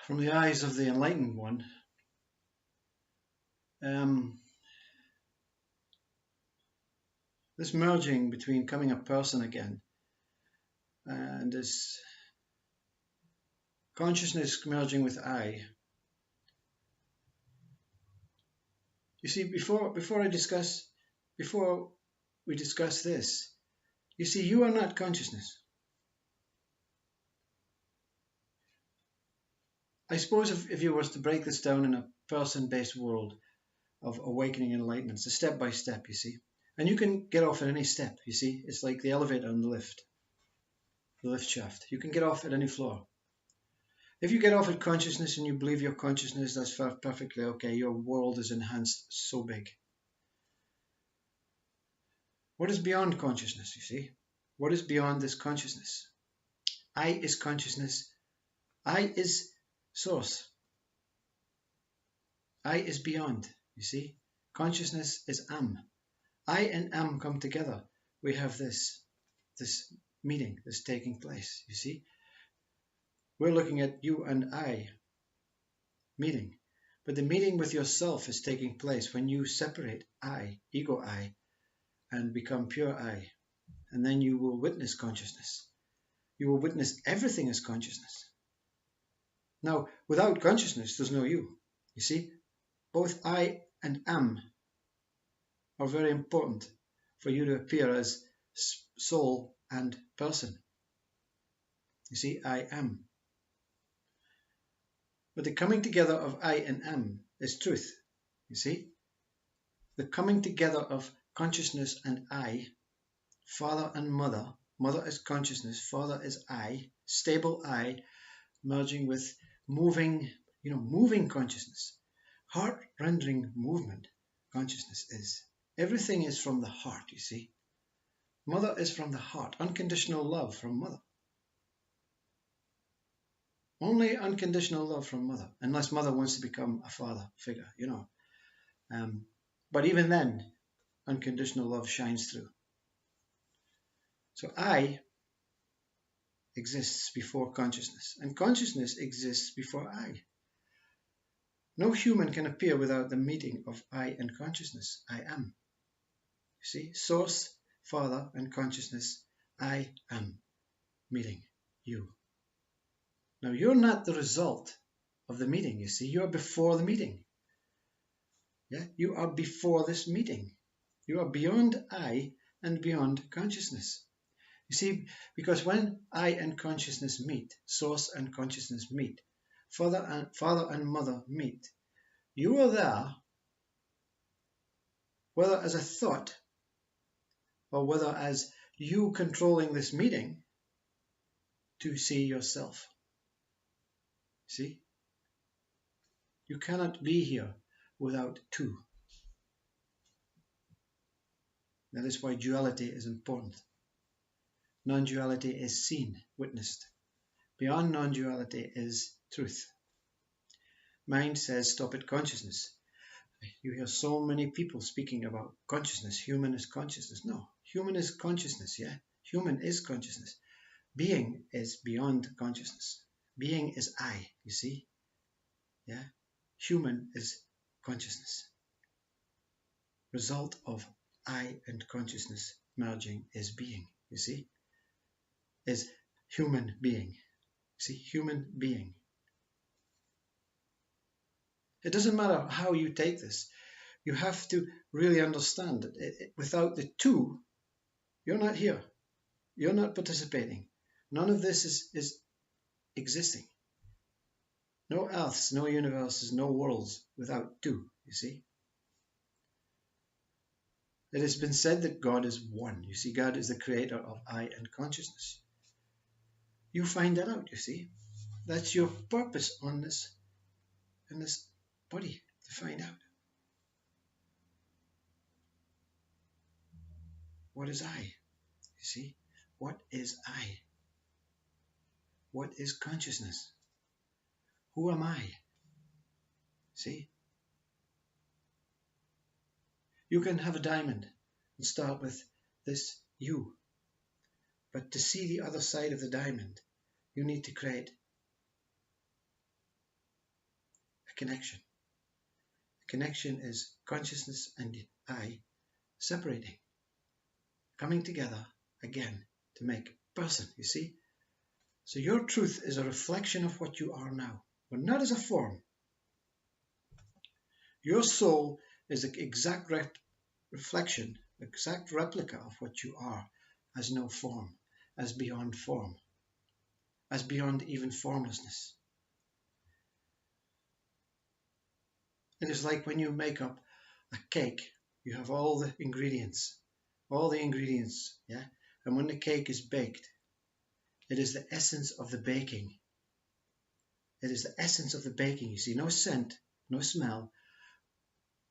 from the eyes of the enlightened one, this merging between becoming a person again and this consciousness merging with I. You see, before we discuss this, you see, you are not consciousness. I suppose if you were to break this down in a person-based world of awakening and enlightenment, it's a step by step, you see. And you can get off at any step, you see. It's like the elevator and the lift shaft. You can get off at any floor. If you get off at consciousness and you believe your consciousness, that's perfectly okay. Your world is enhanced so big. What is beyond consciousness, you see? What is beyond this consciousness? I is consciousness. I is source. I is beyond, you see? Consciousness is am. I and am come together. We have this meeting that's taking place, you see? We're looking at you and I meeting. But the meeting with yourself is taking place when you separate I, ego I, and become pure I. And then you will witness consciousness. You will witness everything as consciousness. Now, without consciousness, there's no you. You see, both I and am are very important for you to appear as soul and person. You see, I am. But the coming together of I and am is truth. You see, the coming together of consciousness and I, father and mother. Mother is consciousness, father is I, stable I, merging with moving consciousness. Heart-rendering movement consciousness is. Everything is from the heart, you see. Mother is from the heart. Unconditional love from mother. Only unconditional love from mother, unless mother wants to become a father figure, you know. But even then, unconditional love shines through. So I exists before consciousness, and consciousness exists before I. No human can appear without the meeting of I and consciousness. I am. You see, source, father, and consciousness. I am meeting you. Now, you're not the result of the meeting, you see. You're before the meeting. Yeah, you are before this meeting. You are beyond I and beyond consciousness. You see, because when I and consciousness meet, source and consciousness meet, father and mother meet, you are there, whether as a thought or whether as you controlling this meeting, to see yourself. See? You cannot be here without two. That is why duality is important. Non-duality is seen, witnessed. Beyond non-duality is truth. Mind says stop at consciousness. You hear so many people speaking about consciousness. Human is consciousness. No, human is consciousness, yeah? Human is consciousness. Being is beyond consciousness. Being is I, you see? Yeah? Human is consciousness. Result of I and consciousness merging is being, you see? Is human being. See, human being. It doesn't matter how you take this. You have to really understand that without the two, you're not here. You're not participating. None of this is existing. No earths, no universes, no worlds without two, you see. It has been said that God is one. You see, God is the creator of I and consciousness. You find that out, you see. That's your purpose on this, in this body, to find out. What is I? You see? What is I? What is consciousness? Who am I? See? You can have a diamond and start with this you. But to see the other side of the diamond, you need to create connection. Connection is consciousness and I separating, coming together again to make a person, you see? So your truth is a reflection of what you are now, but not as a form. Your soul is the exact reflection, exact replica of what you are, as no form, as beyond form, as beyond even formlessness. It is like when you make up a cake, you have all the ingredients, yeah? And when the cake is baked, it is the essence of the baking. It is the essence of the baking, you see, no scent, no smell,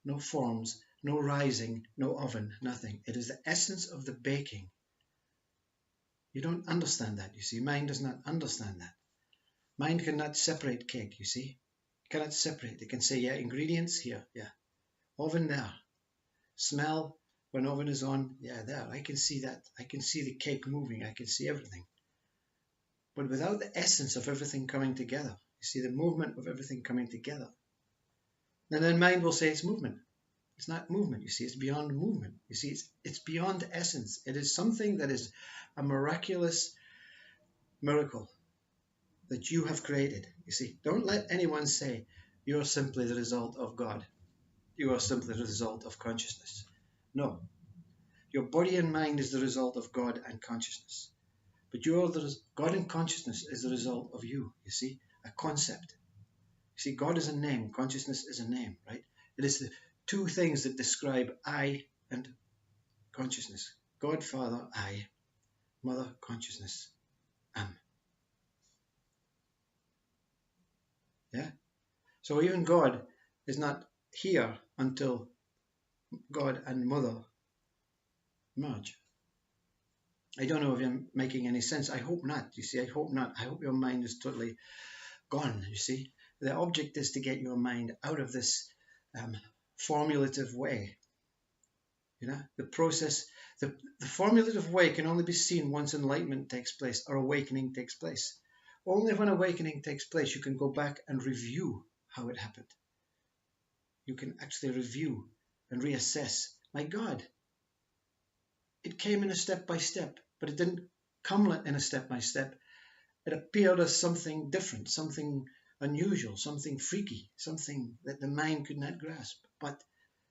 no forms, no rising, no oven, nothing. It is the essence of the baking. You don't understand that, you see. Mind does not understand that. Mind cannot separate cake, you see. It cannot separate. It can say, yeah, ingredients here, yeah. Oven there. Smell when oven is on, yeah, there. I can see that. I can see the cake moving. I can see everything. But without the essence of everything coming together, you see the movement of everything coming together. And then mind will say it's movement. It's not movement, you see, it's beyond movement. You see, it's beyond essence. It is something that is a miraculous miracle that you have created. You see, don't let anyone say you're simply the result of God. You are simply the result of consciousness. No. Your body and mind is the result of God and consciousness. But God and consciousness is the result of you see, a concept. You see, God is a name, consciousness is a name, right? It is the two things that describe I and consciousness. God, Father, I. Mother, consciousness, am. Yeah? So even God is not here until God and Mother merge. I don't know if I'm making any sense. I hope not, you see. I hope not. I hope your mind is totally gone, you see. The object is to get your mind out of this formulative way. You know, the process, the formulative way can only be seen once enlightenment takes place or awakening takes place. Only when awakening takes place, you can go back and review how it happened. You can actually review and reassess. My God, it came in a step by step, but it didn't come in a step by step. It appeared as something different, something unusual, something freaky, something that the mind could not grasp. But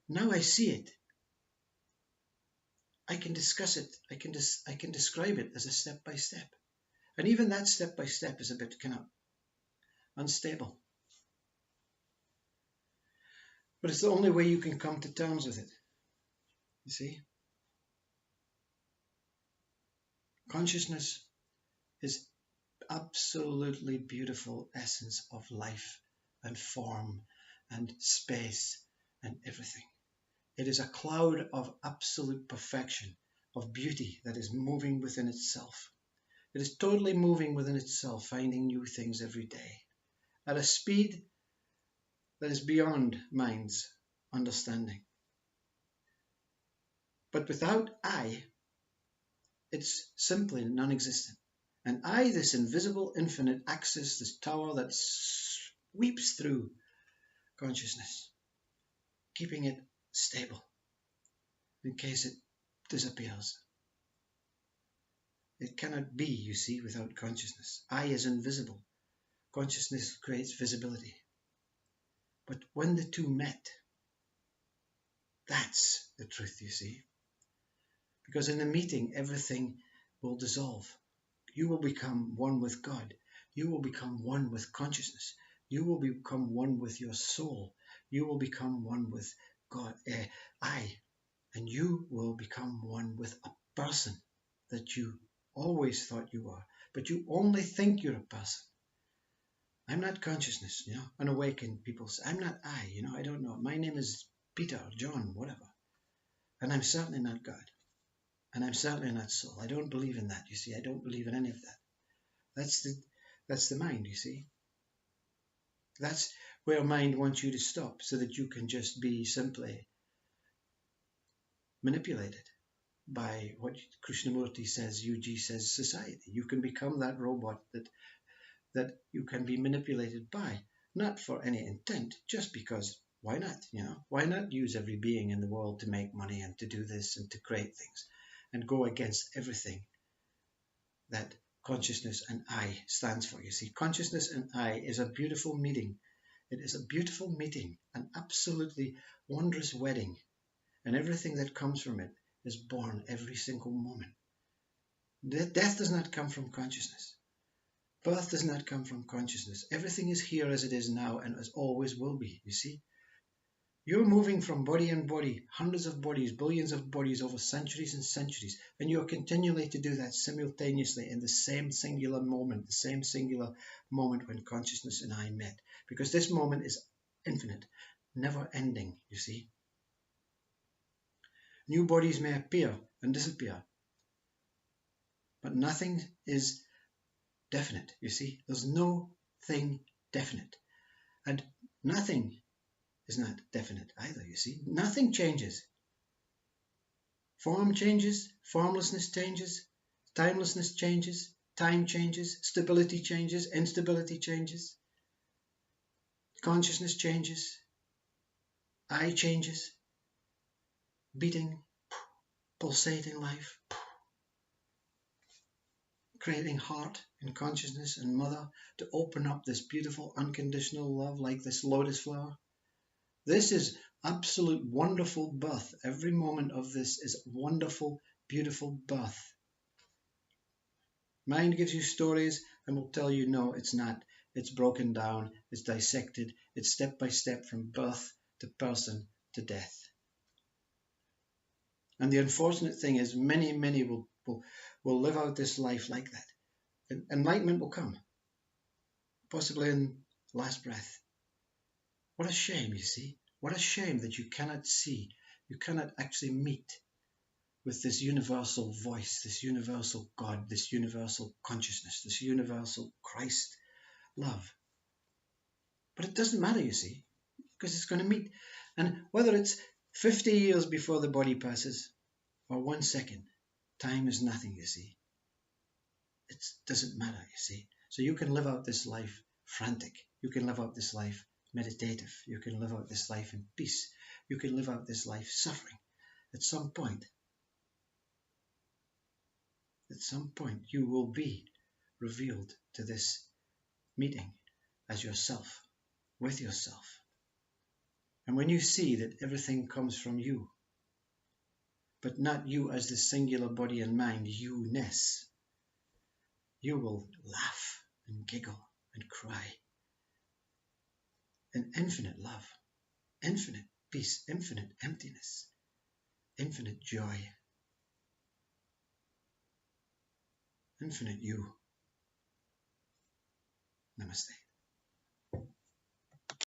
now I see it. I can discuss it. I can describe it as a step by step. And even that step by step is a bit kind of unstable. But it's the only way you can come to terms with it. You see? Consciousness is absolutely beautiful essence of life and form and space and everything. It is a cloud of absolute perfection, of beauty that is moving within itself. It is totally moving within itself, finding new things every day at a speed that is beyond mind's understanding. But without I, it's simply non-existent. And I, this invisible infinite axis, this tower that sweeps through consciousness, keeping it stable in case it disappears. It cannot be, you see, without consciousness. I is invisible. Consciousness creates visibility. But when the two met, that's the truth, you see. Because in the meeting, everything will dissolve. You will become one with God. You will become one with consciousness. You will become one with your soul. You will become one with God, I. And you will become one with a person that you always thought you were. But you only think you're a person. I'm not consciousness, you know. Unawakened people say, I'm not I, you know, I don't know. My name is Peter or John, whatever. And I'm certainly not God. And I'm certainly not soul. I don't believe in that, you see. I don't believe in any of that. That's the mind, you see. That's where mind wants you to stop so that you can just be simply manipulated by what Krishnamurti says, UG says, society. You can become that robot that you can be manipulated by. not for any intent, just because why not? Why not use every being in the world to make money and to do this and to create things and go against everything that consciousness and I stands for? You see, consciousness and I is a beautiful meeting. It is a beautiful meeting, an absolutely wondrous wedding, and everything that comes from it is born every single moment. Death does not come from consciousness. Birth does not come from consciousness. Everything is here as it is now and as always will be, you see. You're moving from body and body, hundreds of bodies, billions of bodies over centuries and centuries, and you're continually to do that simultaneously in the same singular moment, the same singular moment when consciousness and I met. Because this moment is infinite, never ending, you see. New bodies may appear and disappear, but nothing is definite, you see. There's no thing definite. And nothing is not definite either, you see. Nothing changes. Form changes, formlessness changes, timelessness changes, time changes, stability changes, instability changes, consciousness changes, I changes, beating, pulsating life, creating heart and consciousness and mother to open up this beautiful unconditional love like this lotus flower. This is absolute wonderful birth. Every moment of this is wonderful, beautiful birth. Mind gives you stories and will tell you, no, it's not. It's broken down, it's dissected, it's step by step from birth to person to death. And the unfortunate thing is many will live out this life like that. Enlightenment will come, possibly in last breath. What a shame, you see. What a shame that you cannot see, you cannot actually meet with this universal voice, this universal God, this universal consciousness, this universal Christ love. But it doesn't matter, you see, because it's going to meet. And whether it's 50 years before the body passes or 1 second, time is nothing, you see. It doesn't matter, you see. So you can live out this life frantic. You can live out this life meditative. You can live out this life in peace. You can live out this life suffering. At some point, you will be revealed to this meeting as yourself, with yourself. And when you see that everything comes from you, but not you as the singular body and mind, you-ness, you will laugh and giggle and cry in infinite love, infinite peace, infinite emptiness, infinite joy, infinite you. Namaste.